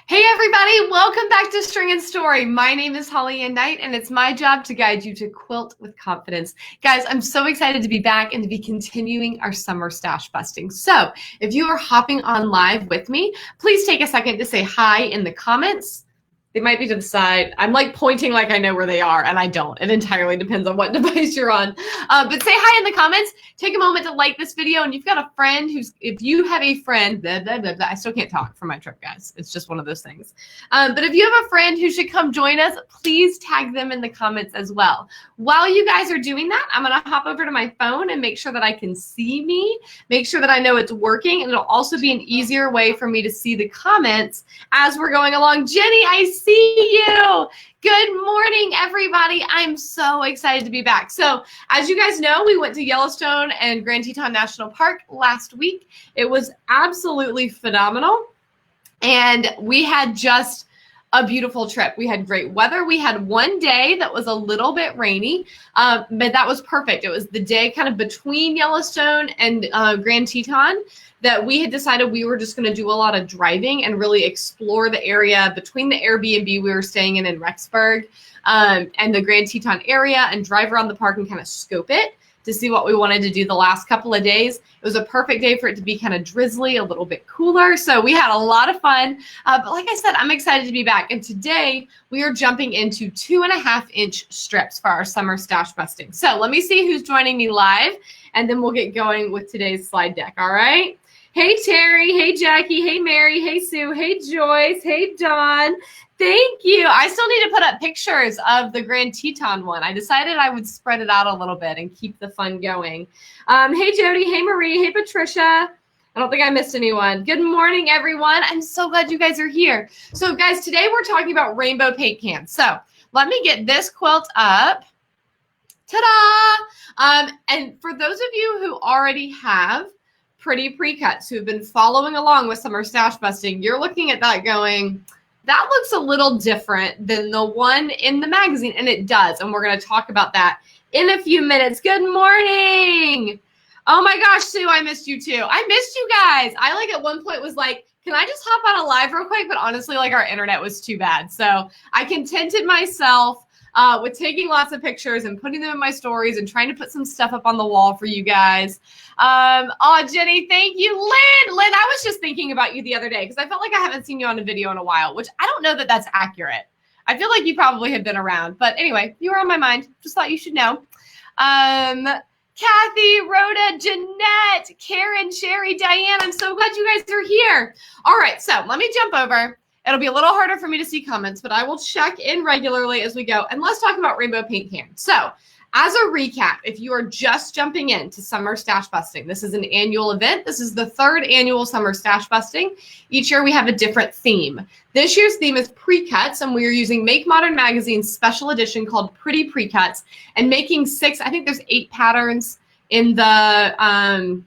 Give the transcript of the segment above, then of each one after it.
Hey everybody, welcome back to String and Story. My name is HollyAnne and it's my job to guide you to quilt with confidence. Guys, I'm so excited to be back and to be continuing our summer stash busting. So if you are hopping on live with me, please take a second to say hi in the comments. They might be to the side. I'm like pointing like I know where they are, and I don't. It entirely depends on what device you're on. But say hi in the comments. Take a moment to like this video, and you've got a friend if you have a friend, I still can't talk for my trip, guys. It's just one of those things. But if you have a friend who should come join us, please tag them in the comments as well. While you guys are doing that, I'm going to hop over to my phone and make sure that I can see me, make sure that I know it's working, and it'll also be an easier way for me to see the comments as we're going along. Jenny, I see you. Good morning, everybody. I'm so excited to be back. So as you guys know, we went to Yellowstone and Grand Teton National Park last week. It was absolutely phenomenal. And we had just a beautiful trip. We had great weather. We had one day that was a little bit rainy, but that was perfect. It was the day kind of between Yellowstone and Grand Teton that we had decided we were just going to do a lot of driving and really explore the area between the Airbnb we were staying in Rexburg and the Grand Teton area and drive around the park and kind of scope it to see what we wanted to do the last couple of days. It was a perfect day for it to be kind of drizzly, a little bit cooler. So we had a lot of fun. But like I said, I'm excited to be back. And today we are jumping into 2.5-inch strips for our summer stash busting. So let me see who's joining me live, and then we'll get going with today's slide deck. All right. Hey, Terry. Hey, Jackie. Hey, Mary. Hey, Sue. Hey, Joyce. Hey, Dawn. Thank you. I still need to put up pictures of the Grand Teton one. I decided I would spread it out a little bit and keep the fun going. Hey, Jody. Hey, Marie. Hey, Patricia. I don't think I missed anyone. Good morning, everyone. I'm so glad you guys are here. So, guys, today we're talking about rainbow paint cans. So let me get this quilt up. Ta-da! And for those of you who already have pretty pre-cuts, who have been following along with summer stash busting, you're looking at that going, that looks a little different than the one in the magazine, and it does, and we're going to talk about that in a few minutes. Good morning. Oh my gosh, Sue, I missed you too. I missed you guys. I like at one point was like, can I just hop on a live real quick? But honestly, like our internet was too bad. So I contented myself with taking lots of pictures and putting them in my stories and trying to put some stuff up on the wall for you guys. Oh, Jenny, thank you. Lynn, I was just thinking about you the other day because I felt like I haven't seen you on a video in a while, which I don't know that that's accurate. I feel like you probably have been around. But anyway, you were on my mind. Just thought you should know. Kathy, Rhoda, Jeanette, Karen, Sherry, Diane, I'm so glad you guys are here. All right, so let me jump over. It'll be a little harder for me to see comments, but I will check in regularly as we go. And let's talk about rainbow paint cans. So as a recap, if you are just jumping into summer stash busting, this is an annual event. This is the 3rd annual summer stash busting. Each year we have a different theme. This year's theme is pre-cuts, and we are using Make Modern Magazine's special edition called Pretty Pre-Cuts and making 6, I think there's 8 patterns in the,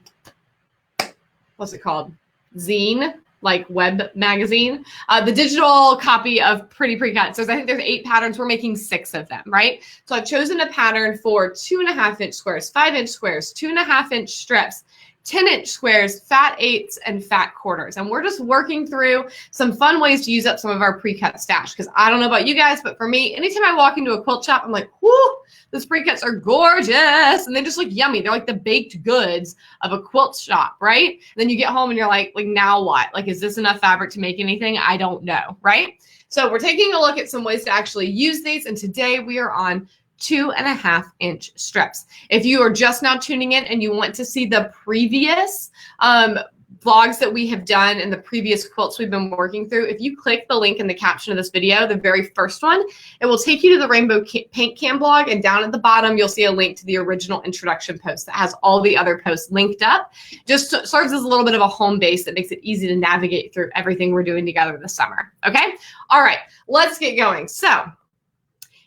what's it called? Zine. Like web magazine, the digital copy of Pretty Pre-Cuts. So I think there's 8 patterns. We're making 6 of them, right? So I've chosen a pattern for 2.5-inch squares, 5-inch squares, 2.5-inch strips, 10-inch squares, fat 8s, and fat quarters. And we're just working through some fun ways to use up some of our pre-cut stash. Because I don't know about you guys, but for me, anytime I walk into a quilt shop, I'm like, whoo, those pre-cuts are gorgeous. And they just look yummy. They're like the baked goods of a quilt shop, right? And then you get home and you're like now what? Like, is this enough fabric to make anything? I don't know, right? So we're taking a look at some ways to actually use these. And today we are on 2.5-inch strips. If you are just now tuning in and you want to see the previous vlogs that we have done and the previous quilts we've been working through, if you click the link in the caption of this video, the very first one, it will take you to the Rainbow Paint Can blog, and down at the bottom you'll see a link to the original introduction post that has all the other posts linked up. Just serves as a little bit of a home base that makes it easy to navigate through everything we're doing together this summer. Okay? All right, let's get going. So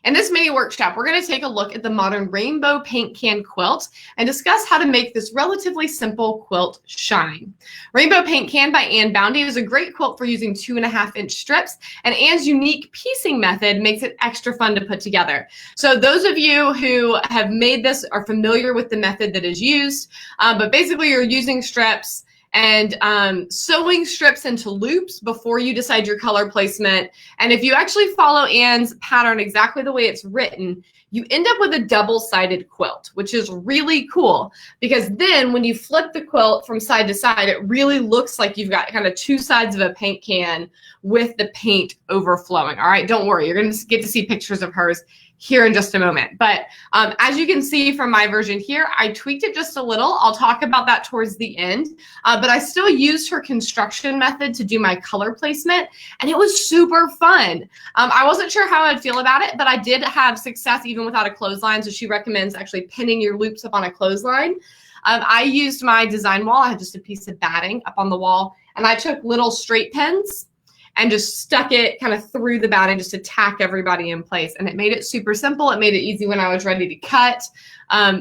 in this mini workshop, we're going to take a look at the modern rainbow paint can quilt and discuss how to make this relatively simple quilt shine. Rainbow Paint Can by Anne Boundy is a great quilt for using 2.5-inch strips, and Anne's unique piecing method makes it extra fun to put together. So those of you who have made this are familiar with the method that is used, but basically you're using strips and sewing strips into loops before you decide your color placement. And if you actually follow Anne's pattern exactly the way it's written, you end up with a double-sided quilt, which is really cool because then when you flip the quilt from side to side, it really looks like you've got kind of two sides of a paint can with the paint overflowing. All right, don't worry. You're going to get to see pictures of hers here in just a moment. But as you can see from my version here, I tweaked it just a little. I'll talk about that towards the end. But I still used her construction method to do my color placement, and it was super fun. I wasn't sure how I'd feel about it, but I did have success even without a clothesline. So she recommends actually pinning your loops up on a clothesline. I used my design wall. I had just a piece of batting up on the wall, and I took little straight pins and just stuck it kind of through the batting just to tack everybody in place. And it made it super simple. It made it easy when I was ready to cut.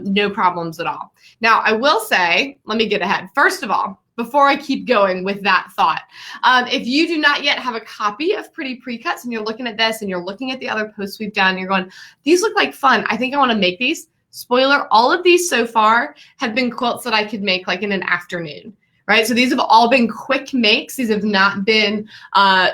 No problems at all. Now, I will say, let me get ahead. First of all, before I keep going with that thought, if you do not yet have a copy of Pretty Pre-Cuts and you're looking at this and you're looking at the other posts we've done, you're going, these look like fun. I think I want to make these. Spoiler, all of these so far have been quilts that I could make like in an afternoon. Right? So these have all been quick makes. These have not been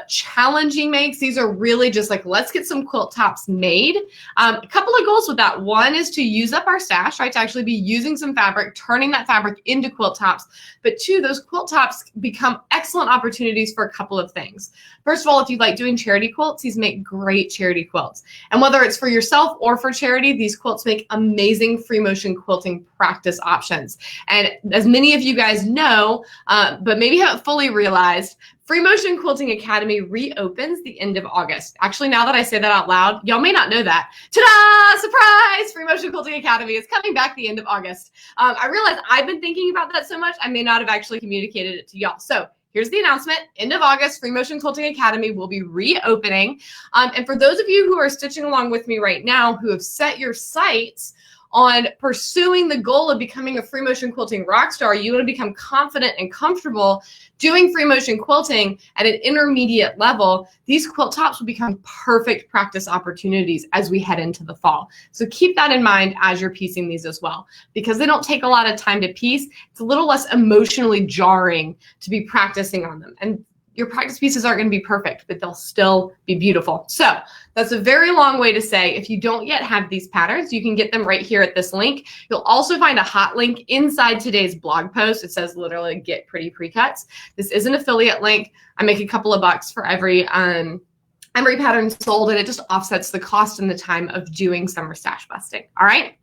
challenging makes. These are really just like, let's get some quilt tops made. A couple of goals with that. One is to use up our stash, right? To actually be using some fabric, turning that fabric into quilt tops. But two, those quilt tops become excellent opportunities for a couple of things. First of all, if you like doing charity quilts, these make great charity quilts. And whether it's for yourself or for charity, these quilts make amazing free motion quilting practice options. And as many of you guys know, but maybe haven't fully realized, Free Motion Quilting Academy reopens the end of August. Actually, now that I say that out loud, y'all may not know that. Ta-da! Surprise! Free Motion Quilting Academy is coming back the end of August. I realize I've been thinking about that so much, I may not have actually communicated it to y'all. So here's the announcement. End of August, Free Motion Quilting Academy will be reopening. And for those of you who are stitching along with me right now, who have set your sights on pursuing the goal of becoming a free motion quilting rock star, you want to become confident and comfortable doing free motion quilting at an intermediate level, these quilt tops will become perfect practice opportunities as we head into the fall. So keep that in mind as you're piecing these as well. Because they don't take a lot of time to piece, it's a little less emotionally jarring to be practicing on them. And your practice pieces aren't going to be perfect, but they'll still be beautiful. So that's a very long way to say, if you don't yet have these patterns, you can get them right here at this link. You'll also find a hot link inside today's blog post. It says literally get pretty pre-cuts. This is an affiliate link. I make a couple of bucks for every pattern sold, and it just offsets the cost and the time of doing summer stash busting. All right.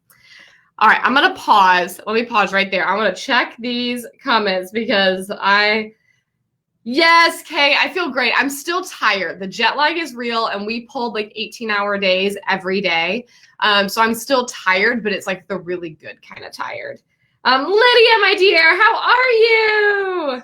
All right. I'm going to pause. Let me pause right there. I want to check these comments because yes, Kay, I feel great. I'm still tired. The jet lag is real, and we pulled like 18-hour days every day. So I'm still tired, but it's like the really good kind of tired. Lydia, my dear, how are you?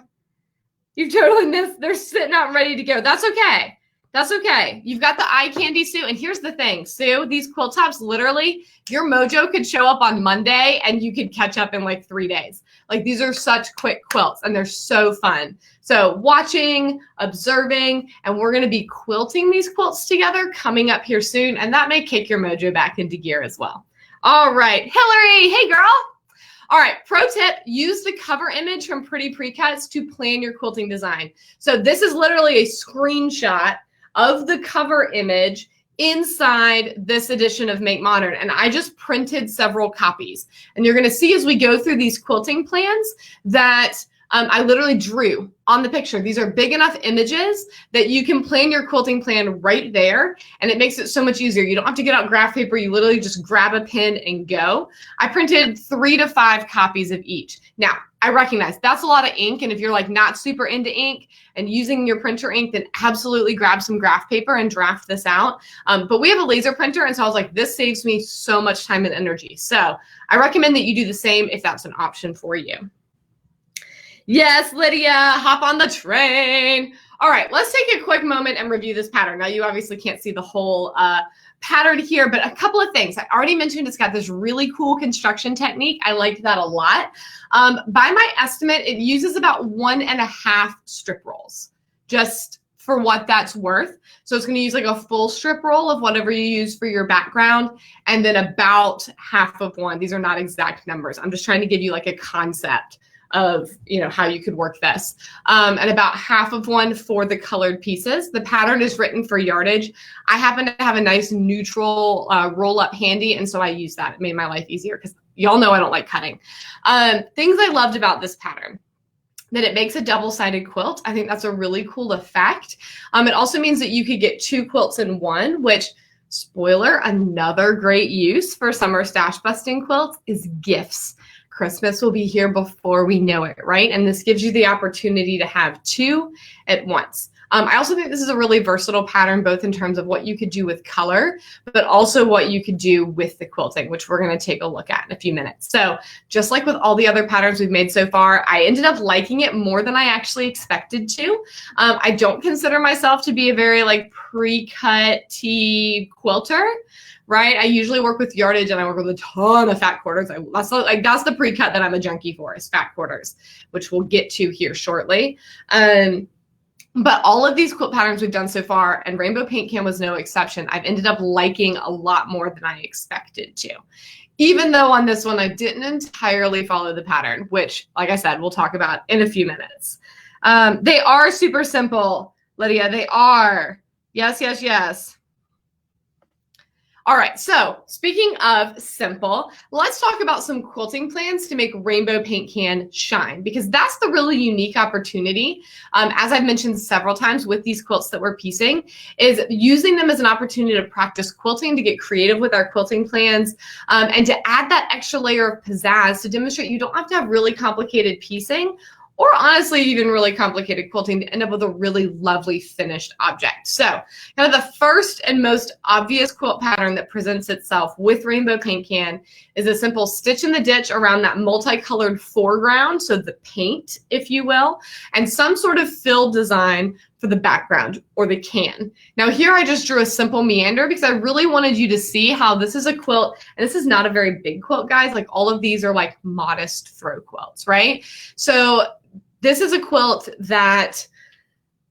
You've totally missed. They're sitting out ready to go. That's okay. That's okay. You've got the eye candy, Sue. And here's the thing, Sue, these quilt tops, literally, your mojo could show up on Monday and you could catch up in like 3 days. Like, these are such quick quilts and they're so fun. So watching, observing, and we're going to be quilting these quilts together coming up here soon. And that may kick your mojo back into gear as well. All right, Hillary, hey girl. All right, pro tip, use the cover image from Pretty Pre-Cuts to plan your quilting design. So this is literally a screenshot of the cover image inside this edition of Make Modern. And I just printed several copies. And you're going to see as we go through these quilting plans that I literally drew on the picture. These are big enough images that you can plan your quilting plan right there. And it makes it so much easier. You don't have to get out graph paper. You literally just grab a pen and go. I printed 3 to 5 copies of each. Now, I recognize that's a lot of ink. And if you're like not super into ink and using your printer ink, then absolutely grab some graph paper and draft this out. But we have a laser printer. And so I was like, this saves me so much time and energy. So I recommend that you do the same if that's an option for you. Yes, Lydia, hop on the train. All right, let's take a quick moment and review this pattern. Now, you obviously can't see the whole pattern here, but a couple of things. I already mentioned it's got this really cool construction technique. I liked that a lot. By my estimate, it uses about 1.5 strip rolls, just for what that's worth. So it's going to use like a full strip roll of whatever you use for your background, and then about half of one. These are not exact numbers. I'm just trying to give you like a concept of, you know, how you could work this. And about half of one for the colored pieces. The pattern is written for yardage. I happen to have a nice neutral roll up handy, and so I use that. It made my life easier because y'all know I don't like cutting. Things I loved about this pattern: that it makes a double-sided quilt. I think that's a really cool effect. It also means that you could get 2 quilts in one, which, spoiler, another great use for summer stash busting quilts is gifts. Christmas will be here before we know it, right? And this gives you the opportunity to have 2 at once. I also think this is a really versatile pattern, both in terms of what you could do with color, but also what you could do with the quilting, which we're going to take a look at in a few minutes. So just like with all the other patterns we've made so far, I ended up liking it more than I actually expected to. I don't consider myself to be a very like pre-cut tee quilter, right? I usually work with yardage, and I work with a ton of fat quarters. That's the pre-cut that I'm a junkie for, is fat quarters, which we'll get to here shortly. But all of these quilt patterns we've done so far, and Rainbow Paint Can was no exception, I've ended up liking a lot more than I expected to. Even though on this one, I didn't entirely follow the pattern, which, like I said, we'll talk about in a few minutes. They are super simple, Lydia. They are. Yes, yes, yes. All right, so speaking of simple, let's talk about some quilting plans to make Rainbow Paint Can shine, because that's the really unique opportunity, as I've mentioned several times with these quilts that we're piecing, is using them as an opportunity to practice quilting, to get creative with our quilting plans, and to add that extra layer of pizzazz to demonstrate you don't have to have really complicated piecing, or honestly, even really complicated quilting, to end up with a really lovely finished object. So kind of the first and most obvious quilt pattern that presents itself with Rainbow Paint Can is a simple stitch in the ditch around that multicolored foreground, so the paint, if you will, and some sort of fill design for the background or the can. Now here I just drew a simple meander because I really wanted you to see how this is a quilt, and this is not a very big quilt, guys. Like, all of these are like modest throw quilts, right? So this is a quilt that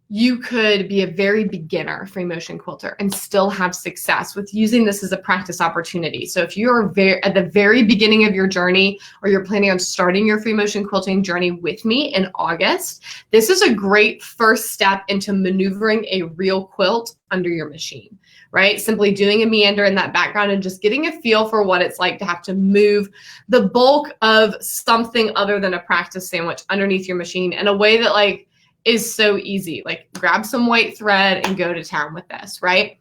you could be a very beginner free motion quilter and still have success with using this as a practice opportunity. So if you're at the very beginning of your journey, or you're planning on starting your free motion quilting journey with me in August, this is a great first step into maneuvering a real quilt under your machine, right? Simply doing a meander in that background and just getting a feel for what it's like to have to move the bulk of something other than a practice sandwich underneath your machine in a way that like is so easy. Like, grab some white thread and go to town with this, right?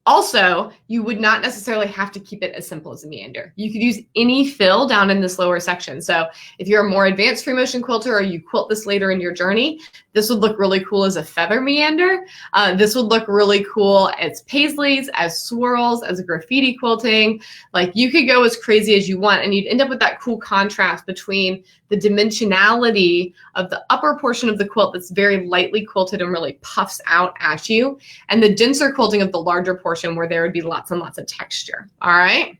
Also, you would not necessarily have to keep it as simple as a meander. You could use any fill down in this lower section. So if you're a more advanced free motion quilter, or you quilt this later in your journey, this would look really cool as a feather meander. This would look really cool as paisleys, as swirls, as a graffiti quilting. Like, you could go as crazy as you want, and you'd end up with that cool contrast between the dimensionality of the upper portion of the quilt that's very lightly quilted and really puffs out at you, and the denser quilting of the larger portion where there would be lots and lots of texture. All right.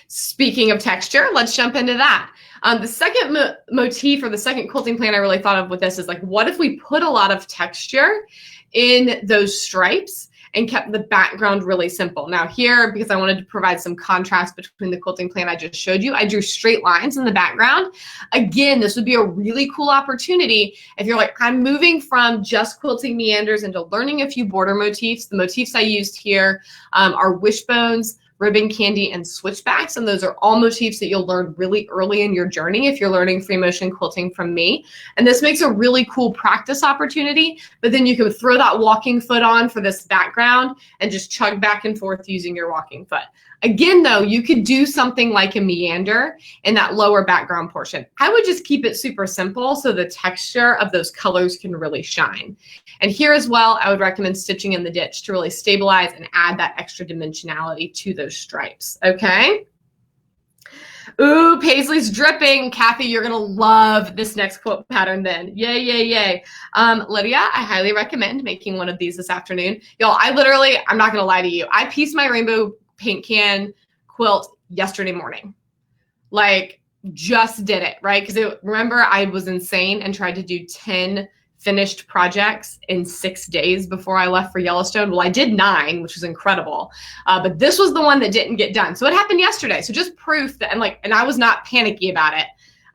Speaking of texture, let's jump into that. The second motif, or the second quilting plan I really thought of with this, is like, what if we put a lot of texture in those stripes and kept the background really simple? Now here, because I wanted to provide some contrast between the quilting plan I just showed you, I drew straight lines in the background. Again, this would be a really cool opportunity if you're like, I'm moving from just quilting meanders into learning a few border motifs. The motifs I used here are wishbones, ribbon candy, and switchbacks, and those are all motifs that you'll learn really early in your journey if you're learning free motion quilting from me. And this makes a really cool practice opportunity, but then you can throw that walking foot on for this background and just chug back and forth using your walking foot. Again, though, you could do something like a meander in that lower background portion. I would just keep it super simple so the texture of those colors can really shine. And here as well, I would recommend stitching in the ditch to really stabilize and add that extra dimensionality to those stripes, okay? Ooh, Paisley's dripping. Kathy, you're gonna love this next quilt pattern then. Yay, yay, yay. Lydia, I highly recommend making one of these this afternoon. Y'all, I'm not gonna lie to you, I pieced my Rainbow Paint Can quilt yesterday morning. Like, just did it, right? Because remember, I was insane and tried to do 10 finished projects in 6 days before I left for Yellowstone. Well, I did 9, which was incredible. But this was the one that didn't get done. So it happened yesterday. So just proof that, and I was not panicky about it.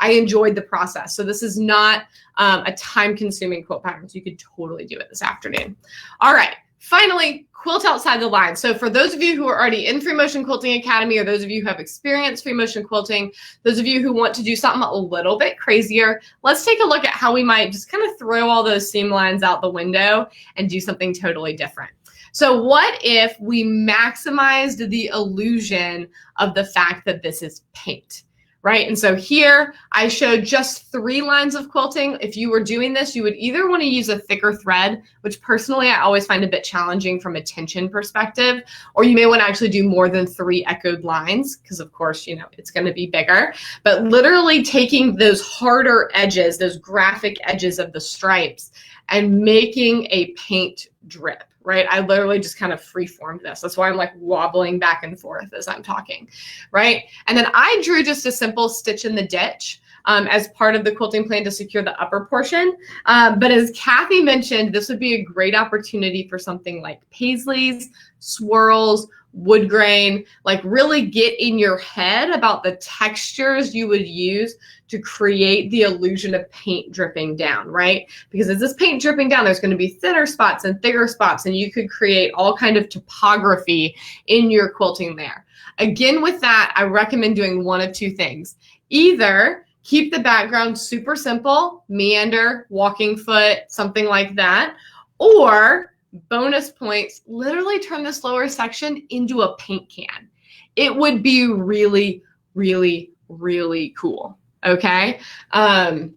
I enjoyed the process. So this is not a time-consuming quilt pattern. So you could totally do it this afternoon. All right, finally, quilt outside the line. So for those of you who are already in Free Motion Quilting Academy, or those of you who have experienced free motion quilting, those of you who want to do something a little bit crazier, let's take a look at how we might just kind of throw all those seam lines out the window and do something totally different. So what if we maximized the illusion of the fact that this is paint? Right? And so here I showed just 3 lines of quilting. If you were doing this, you would either want to use a thicker thread, which personally I always find a bit challenging from a tension perspective, or you may want to actually do more than 3 echoed lines because of course, you know, it's going to be bigger. But literally taking those harder edges, those graphic edges of the stripes and making a paint drip. Right? I literally just kind of free-formed this. That's why I'm like wobbling back and forth as I'm talking, right? And then I drew just a simple stitch in the ditch as part of the quilting plan to secure the upper portion. But as Kathy mentioned, this would be a great opportunity for something like paisleys, swirls, wood grain, like really get in your head about the textures you would use to create the illusion of paint dripping down, right? Because as this paint dripping down, there's going to be thinner spots and thicker spots, and you could create all kind of topography in your quilting there. Again, with that, I recommend doing one of 2 things. Either keep the background super simple, meander, walking foot, something like that, or bonus points, literally turn this lower section into a paint can. It would be really, really, really cool. Okay. So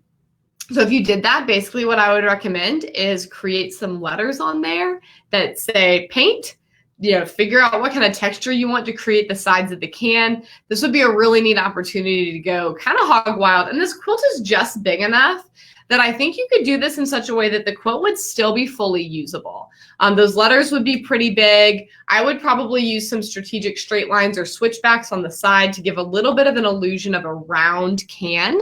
if you did that, basically what I would recommend is create some letters on there that say paint, you know, figure out what kind of texture you want to create the sides of the can. This would be a really neat opportunity to go kind of hog wild. And this quilt is just big enough that I think you could do this in such a way that the quilt would still be fully usable. Those letters would be pretty big. I would probably use some strategic straight lines or switchbacks on the side to give a little bit of an illusion of a round can.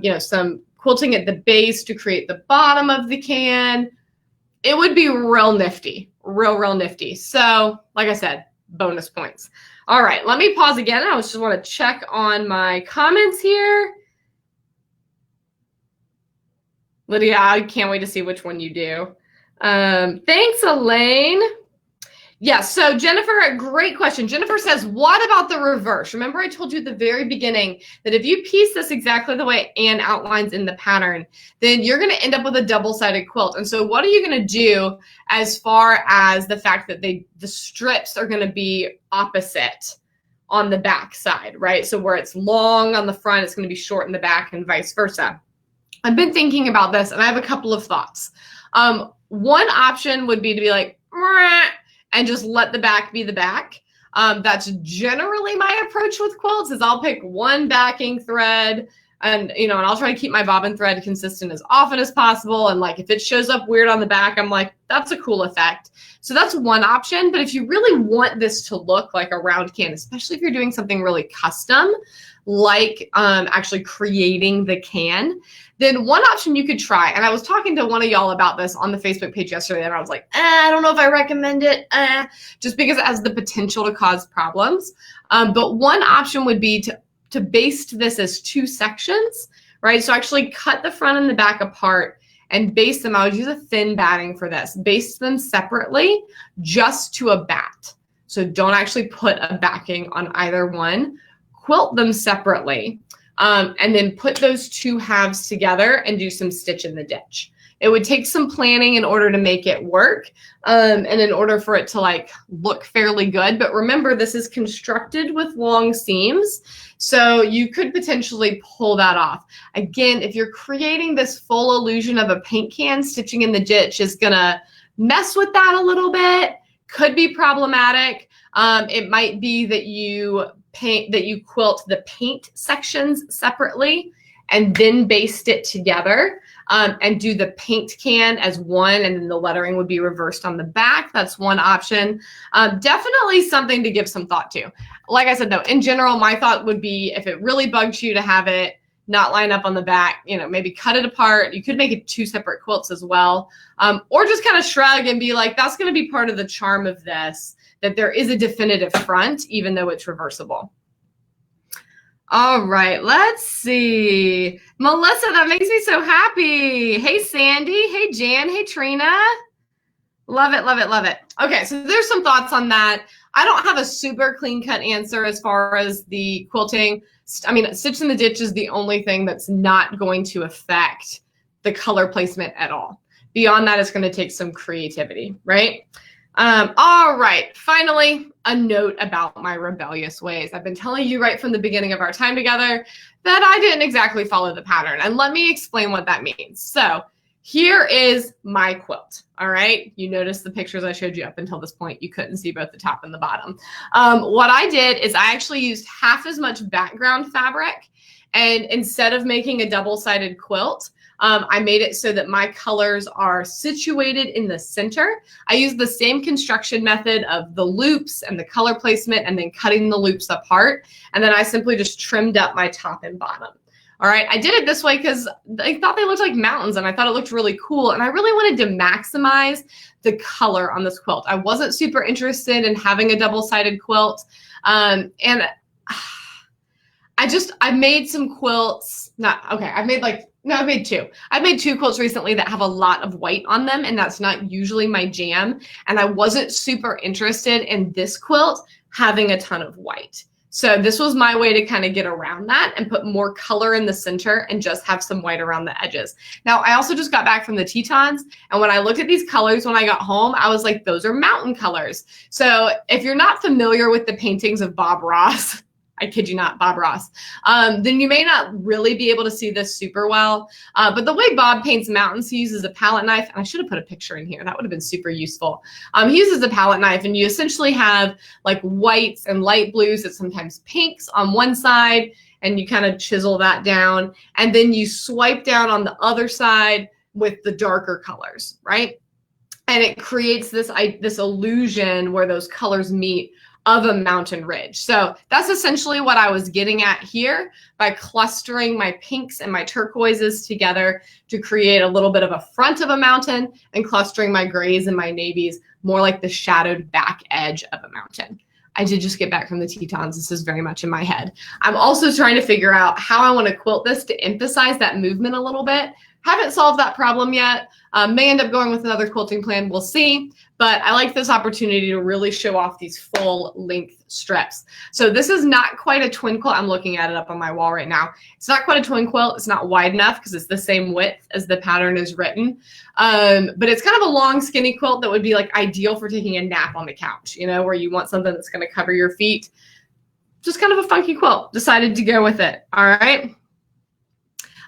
You know, some quilting at the base to create the bottom of the can. It would be real nifty, real nifty. So like I said, bonus points. All right, let me pause again. I just want to check on my comments here. Lydia, I can't wait to see which one you do. Thanks, Elaine. Yes, so Jennifer, great question. Jennifer says, what about the reverse? Remember I told you at the very beginning that if you piece this exactly the way Anne outlines in the pattern, then you're going to end up with a double-sided quilt. And so what are you going to do as far as the fact that the strips are going to be opposite on the back side, right? So where it's long on the front, it's going to be short in the back and vice versa. I've been thinking about this and I have a couple of thoughts. One option would be to be like, and just let the back be the back. That's generally my approach with quilts is I'll pick one backing thread and, you know, and I'll try to keep my bobbin thread consistent as often as possible. And like, if it shows up weird on the back, I'm like, that's a cool effect. So that's one option. But if you really want this to look like a round can, especially if you're doing something really custom, like actually creating the can, then one option you could try, and I was talking to one of y'all about this on the Facebook page yesterday, and I was like, I don't know if I recommend it, just because it has the potential to cause problems. But one option would be to baste this as 2 sections, right? So actually cut the front and the back apart and baste them. I would use a thin batting for this. Baste them separately just to a bat. So don't actually put a backing on either one. Quilt them separately. And then put those 2 halves together and do some stitch in the ditch. It would take some planning in order to make it work and in order for it to like look fairly good. But remember, this is constructed with long seams, so you could potentially pull that off. Again, if you're creating this full illusion of a paint can, stitching in the ditch is gonna mess with that a little bit, could be problematic. It might be that you quilt the paint sections separately and then baste it together and do the paint can as one, and then the lettering would be reversed on the back. That's one option. Definitely something to give some thought to. Like I said, though, in general, my thought would be if it really bugs you to have it not line up on the back, you know, maybe cut it apart. You could make it 2 separate quilts as well. Or just kind of shrug and be like, that's going to be part of the charm of this, that there is a definitive front, even though it's reversible. All right, let's see. Melissa, that makes me so happy. Hey, Sandy. Hey, Jan. Hey, Trina. Love it, love it, love it. Okay, so there's some thoughts on that. I don't have a super clean cut answer as far as the quilting. I mean, Stitch in the Ditch is the only thing that's not going to affect the color placement at all. Beyond that, it's going to take some creativity, right? All right, finally, a note about my rebellious ways. I've been telling you right from the beginning of our time together that I didn't exactly follow the pattern, and let me explain what that means. So here is my quilt, all right? You notice the pictures I showed you up until this point. You couldn't see both the top and the bottom. What I did is I actually used half as much background fabric, and instead of making a double-sided quilt, I made it so that my colors are situated in the center. I used the same construction method of the loops and the color placement and then cutting the loops apart. And then I simply just trimmed up my top and bottom. All right, I did it this way because I thought they looked like mountains and I thought it looked really cool. And I really wanted to maximize the color on this quilt. I wasn't super interested in having a double-sided quilt. I made some quilts. I've made two. I've made two quilts recently that have a lot of white on them, and that's not usually my jam. And I wasn't super interested in this quilt having a ton of white. So this was my way to kind of get around that and put more color in the center and just have some white around the edges. Now, I also just got back from the Tetons, and when I looked at these colors when I got home, I was like, those are mountain colors. So if you're not familiar with the paintings of Bob Ross, I kid you not, Bob Ross, then you may not really be able to see this super well. But the way Bob paints mountains, he uses a palette knife. And I should have put a picture in here. That would have been super useful. He uses a palette knife, and you essentially have like whites and light blues and sometimes pinks on one side, and you kind of chisel that down. And then you swipe down on the other side with the darker colors, right? And it creates this illusion where those colors meet of a mountain ridge. So that's essentially what I was getting at here by clustering my pinks and my turquoises together to create a little bit of a front of a mountain, and clustering my grays and my navies more like the shadowed back edge of a mountain. I did just get back from the Tetons. This is very much in my head. I'm also trying to figure out how I want to quilt this to emphasize that movement a little bit. Haven't solved that problem yet. May end up going with another quilting plan. We'll see. But I like this opportunity to really show off these full length strips. So this is not quite a twin quilt. I'm looking at it up on my wall right now. It's not quite a twin quilt. It's not wide enough because it's the same width as the pattern is written. But it's kind of a long, skinny quilt that would be like ideal for taking a nap on the couch, you know, where you want something that's going to cover your feet. Just kind of a funky quilt. Decided to go with it. All right.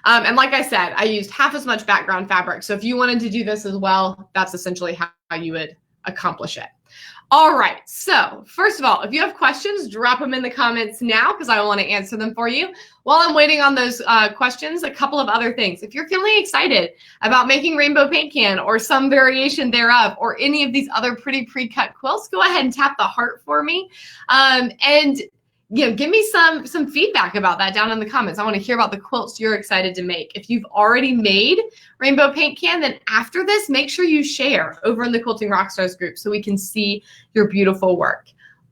And like I said, I used half as much background fabric. So if you wanted to do this as well, that's essentially how you would accomplish it. All right. So first of all, if you have questions, drop them in the comments now because I want to answer them for you. While I'm waiting on those questions, a couple of other things. If you're feeling excited about making rainbow paint can or some variation thereof or any of these other pretty pre-cut quilts, go ahead and tap the heart for me. And give me some feedback about that down in the comments. I want to hear about the quilts you're excited to make. If you've already made rainbow paint can, then after this, make sure you share over in the Quilting Rockstars group so we can see your beautiful work.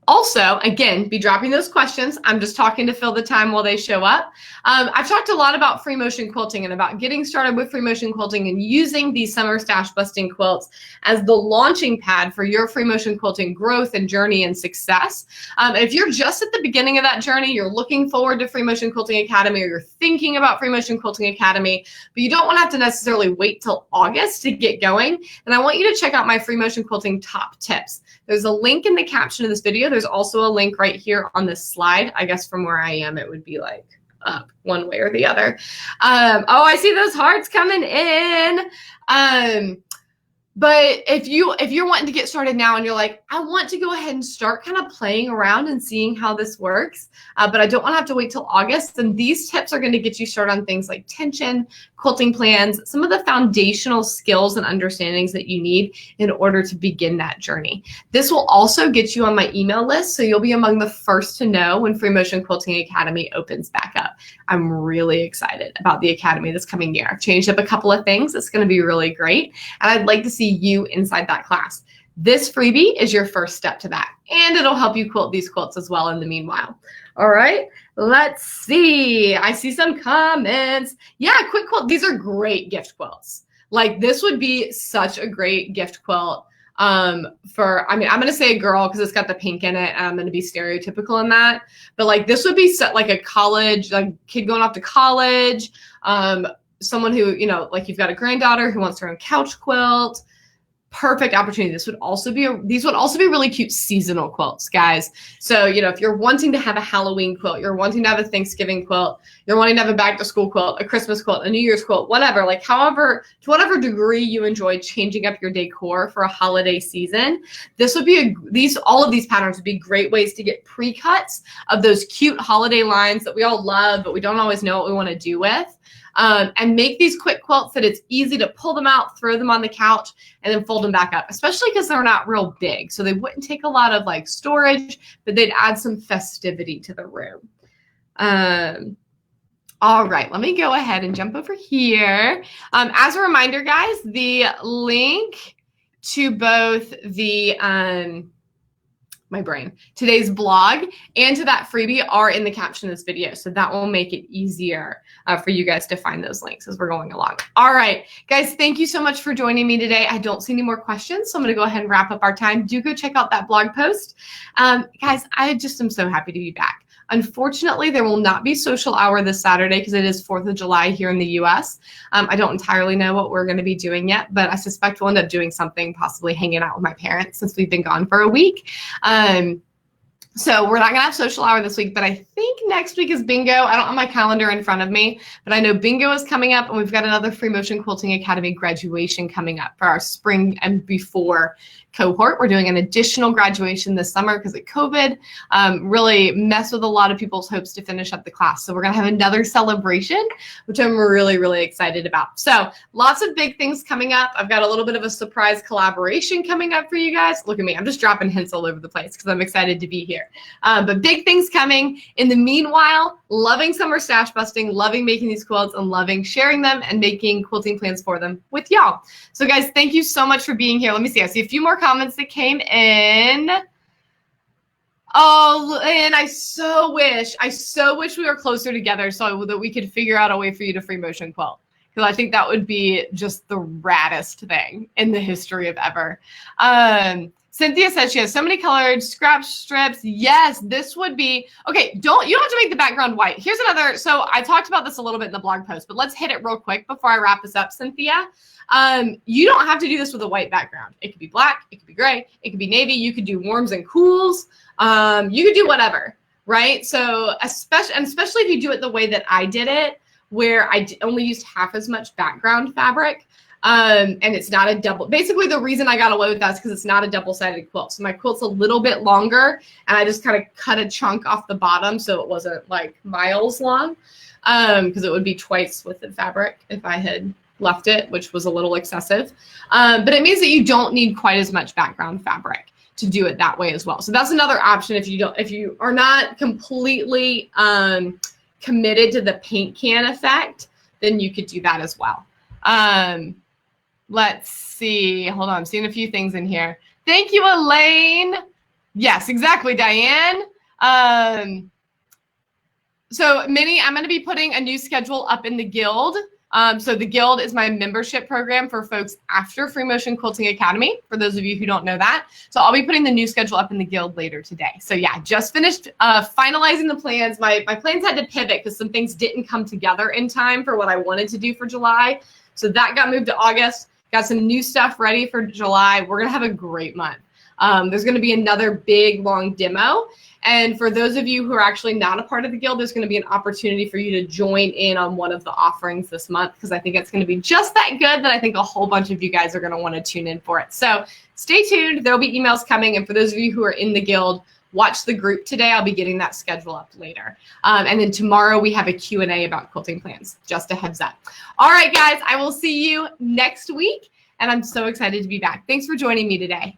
Also, again, be dropping those questions. I'm just talking to fill the time while they show up. I've talked a lot about free motion quilting and about getting started with free motion quilting and using these summer stash busting quilts as the launching pad for your free motion quilting growth and journey and success. If you're just at the beginning of that journey, you're looking forward to Free Motion Quilting Academy, or you're thinking about Free Motion Quilting Academy, but you don't want to have to necessarily wait till August to get going, then I want you to check out my Free Motion Quilting top tips. There's a link in the caption of this video. There's also a link right here on this slide. I guess from where I am, it would be like up one way or the other. Oh, I see those hearts coming in. But if you're wanting to get started now and you're like, I want to go ahead and start kind of playing around and seeing how this works, but I don't want to have to wait till August, then these tips are going to get you started on things like tension, quilting plans, some of the foundational skills and understandings that you need in order to begin that journey. This will also get you on my email list, so you'll be among the first to know when Free Motion Quilting Academy opens back up. I'm really excited about the Academy this coming year. I've changed up a couple of things. It's going to be really great, and I'd like to see you inside that class. This freebie is your first step to that, and it'll help you quilt these quilts as well in the meanwhile. All right, let's see. I see some comments. Yeah, quick quilt. These are great gift quilts. Like this would be such a great gift quilt for, I mean, I'm going to say a girl because it's got the pink in it and I'm going to be stereotypical in that. But like this would be like a college, like kid going off to college, someone who, you know, like you've got a granddaughter who wants her own couch quilt. Perfect opportunity. These would also be really cute seasonal quilts, guys. So, you know, if you're wanting to have a Halloween quilt, you're wanting to have a Thanksgiving quilt, you're wanting to have a back to school quilt, a Christmas quilt, a New Year's quilt, whatever, like however, to whatever degree you enjoy changing up your decor for a holiday season, this would be all of these patterns would be great ways to get pre-cuts of those cute holiday lines that we all love, but we don't always know what we want to do with. And make these quick quilts that it's easy to pull them out, throw them on the couch, and then fold them back up, especially because they're not real big. So they wouldn't take a lot of like storage, but they'd add some festivity to the room. All right, let me go ahead and jump over here. As a reminder, guys, the link to both the today's blog and to that freebie are in the caption of this video. So that will make it easier for you guys to find those links as we're going along. All right, guys, thank you so much for joining me today. I don't see any more questions, so I'm gonna go ahead and wrap up our time. Do go check out that blog post. Guys, I just am so happy to be back. Unfortunately, there will not be social hour this Saturday because it is 4th of July here in the US. I don't entirely know what we're going to be doing yet, but I suspect we'll end up doing something, possibly hanging out with my parents since we've been gone for a week. So we're not going to have social hour this week, but I think next week is bingo. I don't have my calendar in front of me, but I know bingo is coming up and we've got another Free Motion Quilting Academy graduation coming up for our spring and before cohort. We're doing an additional graduation this summer because of COVID really messed with a lot of people's hopes to finish up the class. So we're going to have another celebration, which I'm really, really excited about. So lots of big things coming up. I've got a little bit of a surprise collaboration coming up for you guys. Look at me. I'm just dropping hints all over the place because I'm excited to be here. But big things coming. In the meanwhile, loving summer stash busting, loving making these quilts, and loving sharing them and making quilting plans for them with y'all. So guys, thank you so much for being here. Let me see. I see a few more comments that came in. Oh, and I so wish we were closer together so that we could figure out a way for you to free motion quilt. Because I think that would be just the raddest thing in the history of ever. Cynthia says she has so many colored scrap strips. Yes, this would be, okay, you don't have to make the background white. Here's another, so I talked about this a little bit in the blog post, but let's hit it real quick before I wrap this up, Cynthia. You don't have to do this with a white background. It could be black, it could be gray, it could be navy, you could do warms and cools, you could do whatever, right? So especially if you do it the way that I did it, where I only used half as much background fabric, and it's not a double. Basically, the reason I got away with that is because it's not a double-sided quilt. So my quilt's a little bit longer, and I just kind of cut a chunk off the bottom so it wasn't like miles long, because it would be twice with the fabric if I had left it, which was a little excessive. But it means that you don't need quite as much background fabric to do it that way as well. So that's another option if you are not completely committed to the paint can effect, then you could do that as well. Let's see. Hold on. I'm seeing a few things in here. Thank you, Elaine. Yes, exactly, Diane. So Minnie, I'm going to be putting a new schedule up in the Guild. So the Guild is my membership program for folks after Free Motion Quilting Academy, for those of you who don't know that. So I'll be putting the new schedule up in the Guild later today. So yeah, just finished finalizing the plans. My plans had to pivot because some things didn't come together in time for what I wanted to do for July. So that got moved to August. Got some new stuff ready for July. We're going to have a great month. There's going to be another big, long demo. And for those of you who are actually not a part of the Guild, there's going to be an opportunity for you to join in on one of the offerings this month, because I think it's going to be just that good that I think a whole bunch of you guys are going to want to tune in for it. So stay tuned. There'll be emails coming. And for those of you who are in the Guild, watch the group today. I'll be getting that schedule up later. And then tomorrow we have a Q&A about quilting plans. Just a heads up. All right, guys, I will see you next week. And I'm so excited to be back. Thanks for joining me today.